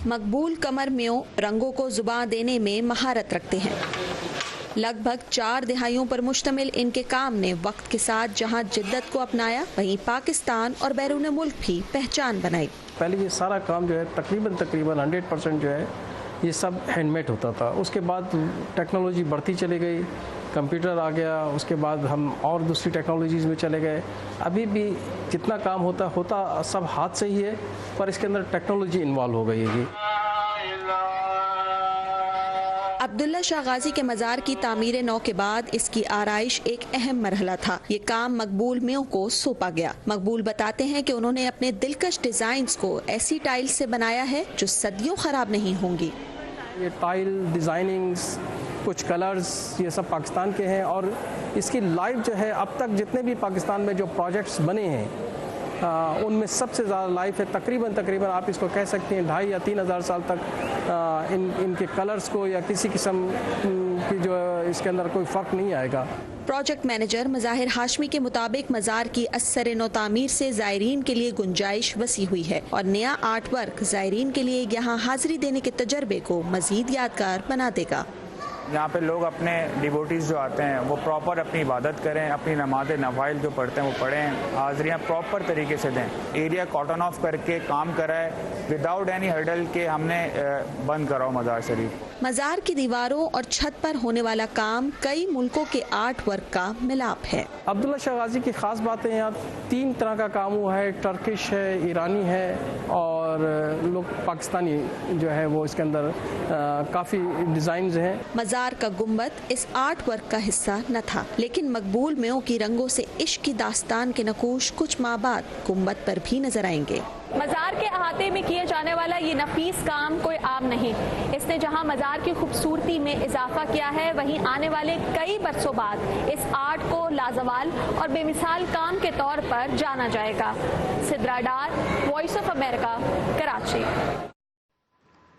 مقبول قمر میوں رنگوں کو زباں دینے میں مہارت رکھتے ہیں۔ لگ بھگ 4 دہائیوں پر مشتمل ان کے کام نے وقت کے ساتھ جہاں جدت کو اپنایا، وہیں پاکستان اور بیرون ملک بھی پہچان بنائی۔ پہلے یہ سارا کام جو ہے تقریباً 100% جو ہے یہ سب ہینڈ میڈ ہوتا تھا۔ اس کے بعد ٹیکنالوجی بڑھتی چلی گئی، کمپیوٹر آ گیا، اس کے بعد ہم اور دوسری ٹیکنالوجیز میں چلے گئے۔ ابھی بھی جتنا کام ہوتا سب ہاتھ سے ہی ہے، پر اس کے اندر ٹیکنالوجی انوالو ہو گئی ہے جی۔ عبداللہ شاہ غازی کے مزار کی تعمیر نو کے بعد اس کی آرائش ایک اہم مرحلہ تھا۔ یہ کام مقبول میوں کو سونپا گیا۔ مقبول بتاتے ہیں کہ انہوں نے اپنے دلکش ڈیزائنز کو ایسی ٹائل سے بنایا ہے جو صدیوں خراب نہیں ہوں گی۔ یہ ٹائل ڈیزائننگز، کچھ کلرز یہ سب پاکستان کے ہیں، اور اس کی لائف جو ہے اب تک جتنے بھی پاکستان میں جو پروجیکٹس بنے ہیں ان میں سب سے زیادہ لائف ہے۔ تقریباً آپ اس کو کہہ سکتے ہیں 2500 یا 3000 سال تک ان کے کلرز کو یا کسی قسم کی جو اس کے اندر کوئی فرق نہیں آئے گا۔ پروجیکٹ مینیجر مظاہر ہاشمی کے مطابق مزار کی اثر نو تعمیر سے زائرین کے لیے گنجائش وسیع ہوئی ہے اور نیا آرٹ ورک زائرین کے لیے یہاں حاضری دینے کے تجربے کو مزید یادگار بنا دے گا۔ یہاں پہ لوگ اپنے ڈیووٹیز جو آتے ہیں وہ پراپر اپنی عبادت کریں، اپنی نماز نوائل جو پڑھتے ہیں وہ پڑھیں، حاضریاں پراپر طریقے سے دیں۔ ایریا کارٹن آف کر کے کام کرائے وداؤٹ اینی ہرڈل کہ ہم نے بند کراؤ مزار شریف۔ مزار کی دیواروں اور چھت پر ہونے والا کام کئی ملکوں کے آرٹ ورک کا ملاپ ہے۔ عبداللہ شاہ غازی کی خاص باتیں یہاں 3 طرح کا کام ہوا ہے، ٹرکش ہے، ایرانی ہے اور لوگ پاکستانی جو ہے وہ اس کے اندر کافی ڈیزائنز ہیں۔ مزار کا گنبد اس آرٹ ورک کا حصہ نہ تھا، لیکن مقبول میوں کی رنگوں سے عشق کی داستان کے نقوش کچھ ماہ بعد گنبد پر بھی نظر آئیں گے۔ مزار کے احاطے میں کیے جانے والا یہ نفیس کام کوئی عام نہیں۔ اس نے جہاں مزار کی خوبصورتی میں اضافہ کیا ہے، وہیں آنے والے کئی برسوں بعد اس آرٹ کو لازوال اور بے مثال کام کے طور پر جانا جائے گا۔ Sidra Dar, voice of America, Karachi.